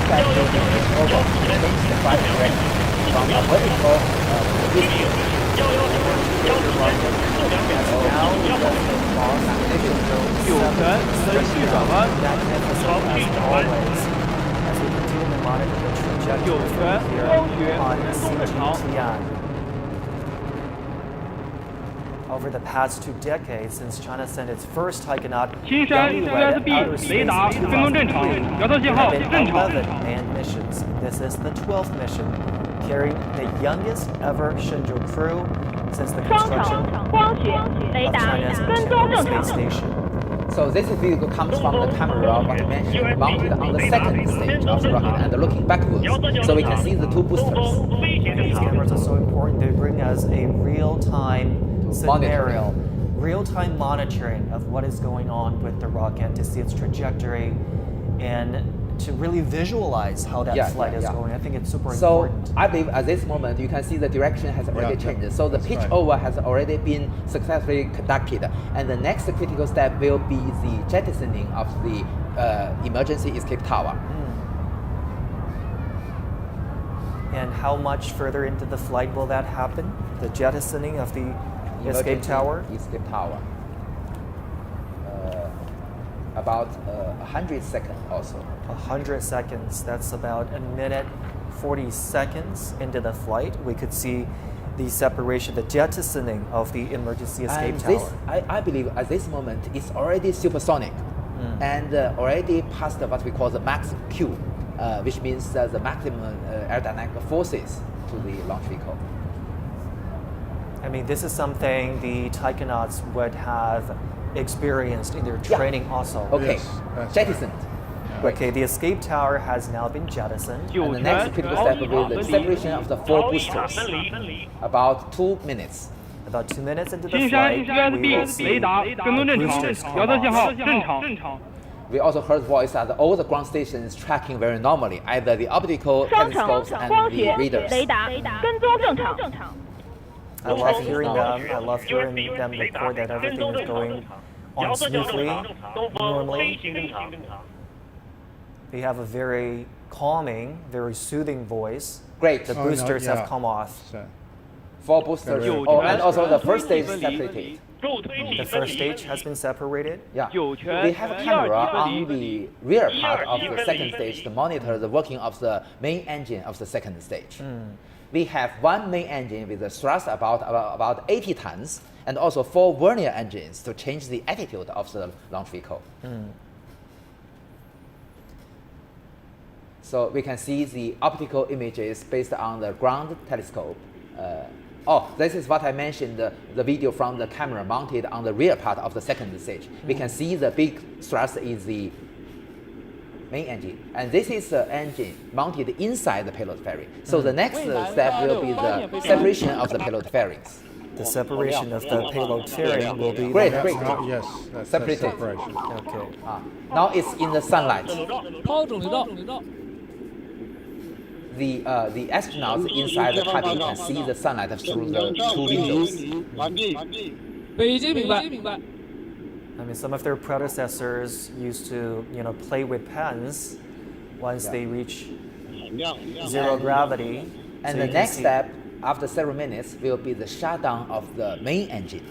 step will be over. Change the flight direction from a vertical to eastward. Now just follow navigation 有权随序转弯， as always, as we continue to monitor the trajectory 有权 here 光学 on 跟踪正常。 CGTI. Over the past 2 decades, since China sent its first Taikonaut 青山 USB 雷达跟踪正常，遥测信号 there have 正 been 常。 11 manned missions. This is the 12th mission, carrying the youngest ever Shenzhou crew since the 双 construction 程光学雷 of 达 China's 跟踪 Central 正 space 常。 station. So this video comes from the camera what I mentioned, mounted on the second stage of the rocket and looking backwards, so we can see the 2 boosters. These cameras are so important. They bring us a real-time scenario, real-time monitoring of what is going on with the rocket to see its trajectory and to really visualize how that flight is going. I think it's super So important. I believe at this moment you can see the direction has already changed. So the pitch over has already been successfully conducted, and the next critical step will be the jettisoning of the emergency escape tower. And how much further into the flight will that happen? The jettisoning of the escape Emergency tower? Escape tower. About 100 seconds also. 100 seconds. That's about a minute 40 seconds into the flight. We could see the separation, the jettisoning of the emergency escape And tower. this, I believe at this moment it's already supersonic and already past what we call the max Q, which means the maximum aerodynamic forces to the launch vehicle. I mean, this is something the taikonauts would have experienced in their training also. Okay, Yes, that's jettisoned. Great. Okay, the escape tower has now been jettisoned. And 有 the next 权 critical 毫 step 一 will 码 be 分 the 离。 separation of the 4 boosters. About 2 minutes. About 2 minutes into the 青山 flight, we will USB see 雷达跟踪正常， boosters come 遥测信号 off. 正常。 We also heard voice that all the ground stations tracking very normally, either the optical 双程 telescopes and 光 the 学 readers. 雷达跟踪正常。 I love hearing them. I love hearing them report that everything is going on smoothly, normally. They have a very calming, very soothing voice. Great. The Oh, no, boosters have yeah. come off. So, 4 boosters. Very Oh, good. and also the first stage is separated. The first stage has been separated. Yeah. 有权 We have a 第二 camera 级 on 分离。 the rear part of the second stage to monitor the working of the main engine of the second stage. We have 1 main engine with a thrust about 80 tons and also 4 vernier engines to change the attitude of the launch vehicle. So we can see the optical images based on the ground telescope. This is what I mentioned, the video from the camera mounted on the rear part of the second stage. We can see the big thrust is the main engine. And this is the engine mounted inside the payload fairing. So the next step will be the separation of the payload fairings. The separation of the payload fairing will be Great, the great. yes, that's Separated. separation. Okay. Now it's in the sunlight. 抛种流道。 The astronauts inside the cabin can see the sunlight through the 2 windows. 北京明白。 I mean, some of their predecessors used to, play with pens once they reach zero gravity. And So the you can next see- step, after several minutes, will be the shutdown of the main engine.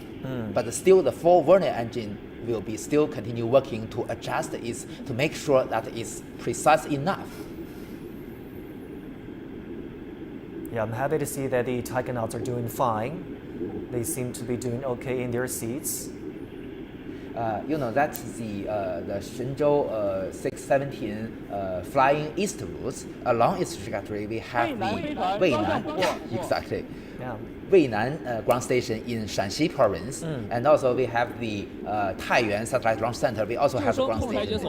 But still, the 4 vernier engine will be still continue working to adjust it to make sure that it's precise enough. Yeah, I'm happy to see that the taikonauts are doing fine. They seem to be doing okay in their seats. That's the Shenzhou-17 flying eastwards. Along its trajectory, we have the Weinan, exactly. Yeah. Weinan ground station in Shanxi province, and also we have the Taiyuan Satellite Launch Center. We also have a ground station.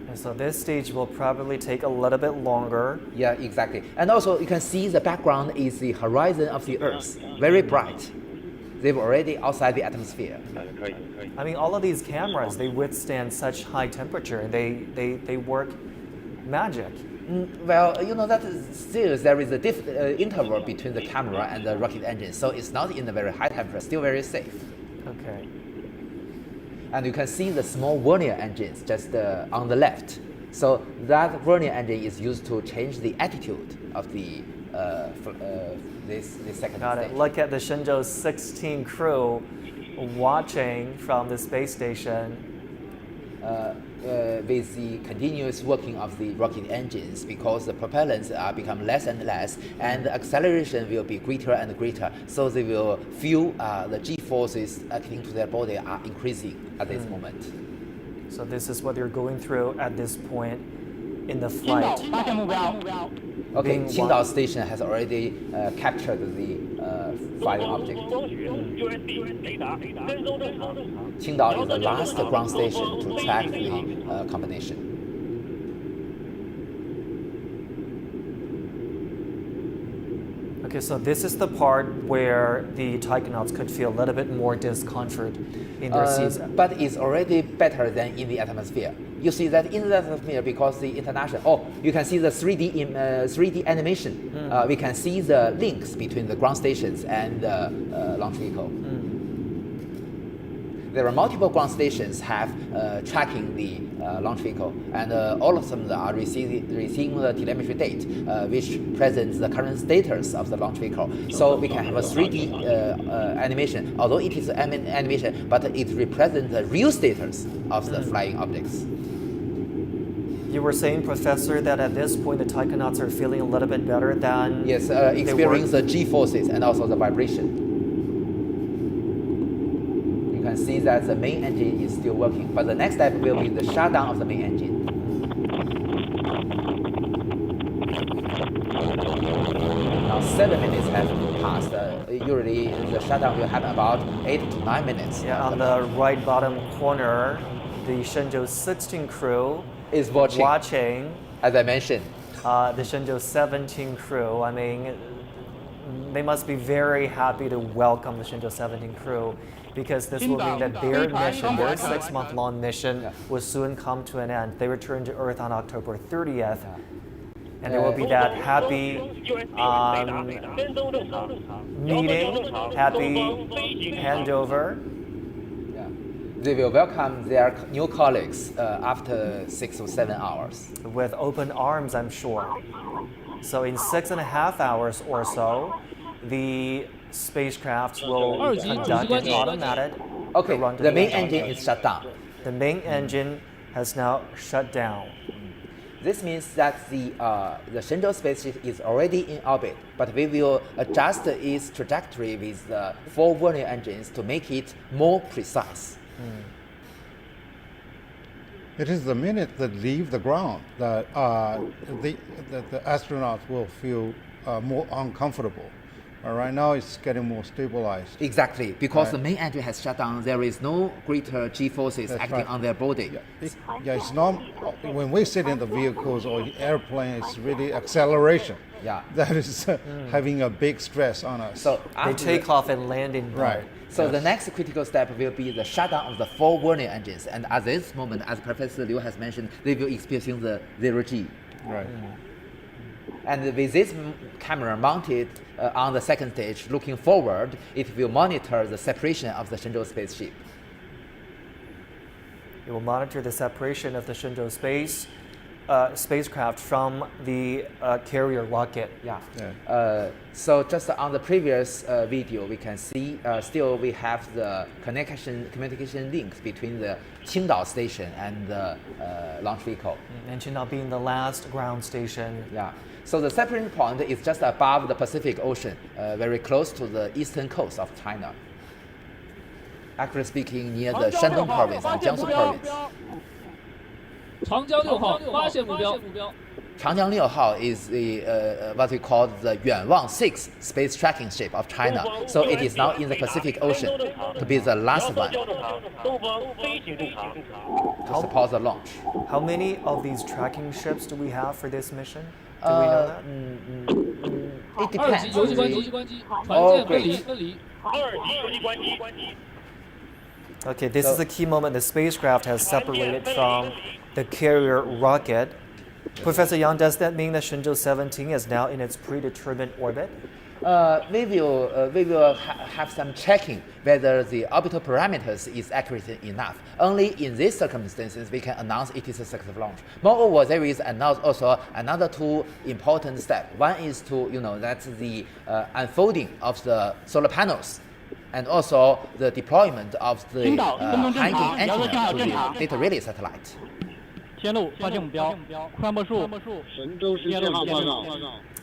And so this stage will probably take a little bit longer. Yeah, exactly. And also you can see the background is the horizon of the Earth, very bright. They were already outside the atmosphere. I mean, all of these cameras, they withstand such high temperature, and they work magic. Well, that still there is a interval between the camera and the rocket engine, so it's not in a very high temperature, still very safe. Okay. And you can see the small vernier engines just on the left. So that vernier engine is used to change the attitude of the this second Got stage. it. Look at the Shenzhou-17 crew watching from the space station. With the continuous working of the rocket engines, because the propellants are become less and less, and the acceleration will be greater and greater. So they will feel the G forces acting to their body are increasing at this moment. So this is what you're going through at this point in the flight. Okay, Being Qingdao one- Station has already captured the flying object. Qingdao is the last ground station to track the combination. Okay, so this is the part where the taikonauts could feel a little bit more discomfort in their seats. But it's already better than in the atmosphere. You see that in the atmosphere, because the international, you can see the 3D animation. We can see the links between the ground stations and the launch vehicle. There are multiple ground stations have tracking the launch vehicle, and all of them are receiving the telemetry date, which presents the current status of the launch vehicle. So we can have a 3D animation, although it is an animation, but it represents the real status of the flying objects. You were saying, Professor, that at this point the taikonauts are feeling a little bit better than Yes, they were. experience the G forces and also the vibration. You can see that the main engine is still working, but the next step will be the shutdown of the main engine. Now 7 minutes have passed. Usually the shutdown will happen about 8 to 9 minutes. Yeah, on the right bottom corner, the Shenzhou-16 crew Is watching, as I mentioned. the Shenzhou-17 crew. I mean, they must be very happy to welcome the Shenzhou-17 crew, because this will mean that their mission, their 6-month-long mission, will soon come to an end. They return to Earth on October 30th, and there will be that happy meeting, happy handover. They will welcome their new colleagues after 6 or 7 hours. With open arms, I'm sure. So in 6.5 hours or so, the spacecraft will conduct an automatic Okay, run to the main launch. engine is shut down. The main engine has now shut down. This means that the Shenzhou spaceship is already in orbit, but we will adjust its trajectory with the 4 vernier engines to make it more precise. It is the minute that leave the ground that the astronauts will feel more uncomfortable. Right now, it's getting more stabilized. Exactly, because Right. the main engine has shut down, there is no greater G forces That's acting right. on their body. It's not when we sit in the vehicles or airplane. It's really acceleration. Yeah. That is having a big stress on us. So They after take off and landing mode. Right. So the next critical step will be the shutdown of the 4 vernier engines, and at this moment, as Professor Liu has mentioned, they will experience the 0G. Right. And with this camera mounted on the second stage, looking forward, it will monitor the separation of the Shenzhou spaceship. It will monitor the separation of the Shenzhou spacecraft from the carrier rocket. Yeah. Yeah. So just on the previous video, we can see still we have the communication links between the Qingdao station and the launch vehicle. And Qingdao being the last ground station. Yeah. So the separating point is just above the Pacific Ocean, very close to the eastern coast of China. Actually speaking, near the Shandong province and Jiangsu province. 长江6号发现目标。 Changjiang 6号 is the what we call the Yuanwang 6 space tracking ship of China. So it is now in the Pacific Ocean to be the last one to support the launch. How many of these tracking ships do we have for this mission? Do we know that? It 2级 depends. 游击关机，船舰分离。 Okay, this is a key moment. The spacecraft has separated from the carrier rocket. Professor Yang, does that mean that Shenzhou-17 is now in its predetermined orbit? We will have some checking whether the orbital parameters is accurate enough. Only in these circumstances we can announce it is a successful launch. Moreover, there is also another two important steps. One is to that's the unfolding of the solar panels, and also the deployment of the hanging antenna to the data relay satellite. 天路发现目标，宽波数，神舟17号报告。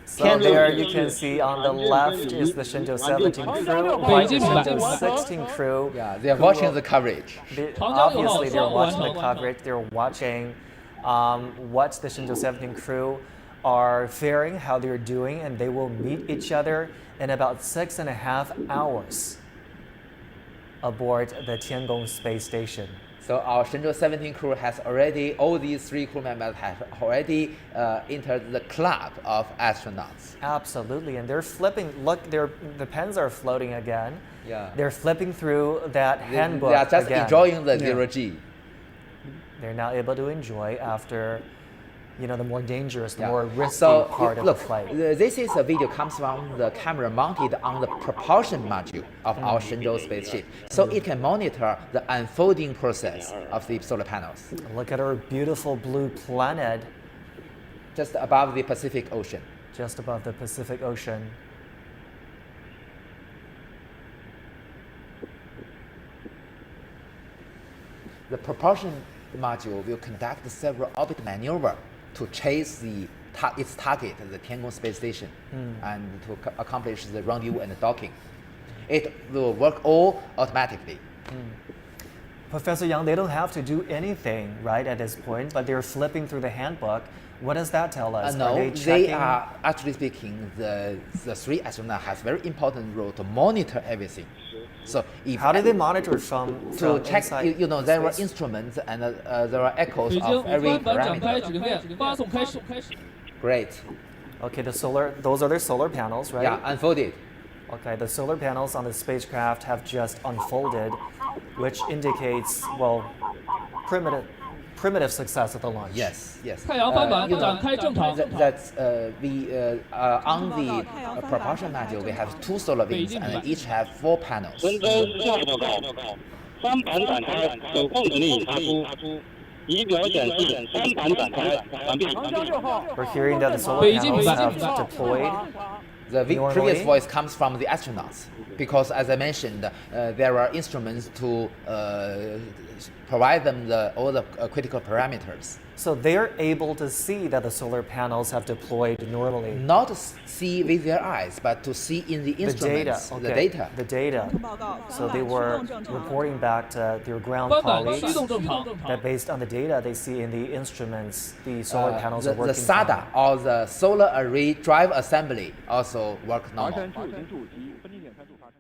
So there you can see on the left is the Shenzhou-17 crew, right, the Shenzhou-16 crew. Yeah, they are watching the coverage. Obviously, they're watching the coverage. They're watching what the Shenzhou-17 crew are faring, how they're doing, and they will meet each other in about 6.5 hours aboard the Tiangong space station. So our Shenzhou-17 crew has already, all these three crew members have already entered the club of astronauts. Absolutely, and they're flipping. Look, the pens are floating again. Yeah. They're flipping through that handbook. They are just again. enjoying the zero G. They're now able to enjoy after, the more dangerous, the Yeah. more risky So part of look, the flight. this is a video comes from the camera mounted on the propulsion module of our Shenzhou spaceship, so it can monitor the unfolding process of the solar panels. Look at our beautiful blue planet Just above the Pacific Ocean. just above the Pacific Ocean. The propulsion module will conduct several orbit maneuvers to chase its target, the Tiangong space station, and to accomplish the rendezvous and docking. It will work all automatically. Professor Yang, they don't have to do anything, right, at this point, but they're flipping through the handbook. What does that tell us? No, they they are actually speaking. The three astronauts has very important role to monitor everything. So if How do they monitor from to check? inside There were space? instruments and there are echoes 北京 of every 5班展开 parameter. 指令链，发送开始。 Great. Okay, those are their solar panels, right? Yeah, unfolded. Okay, the solar panels on the spacecraft have just unfolded, which indicates, well, primitive success of the launch. Yes, yes. 太阳帆板展开正常。 That's on the propulsion module we have two solar wings and each have 4 panels. 神舟17号报告，帆板展开，手控能力发出，仪表显示帆板展开，完毕。 We're hearing that the solar Beijing panels版 have deployed. The Normally- previous voice comes from the astronauts because, as I mentioned, there are instruments to provide them all the critical parameters. So they're able to see that the solar panels have deployed normally. Not see with their eyes, but to see in the The instruments, data, okay. the data. The data. So they were reporting back to their ground 帆板 colleagues 驱动正常。 that based on the data they see in the instruments, the solar panels are The working SADA fine. or the solar array drive assembly also work normal. 处经处及分定点参数发生。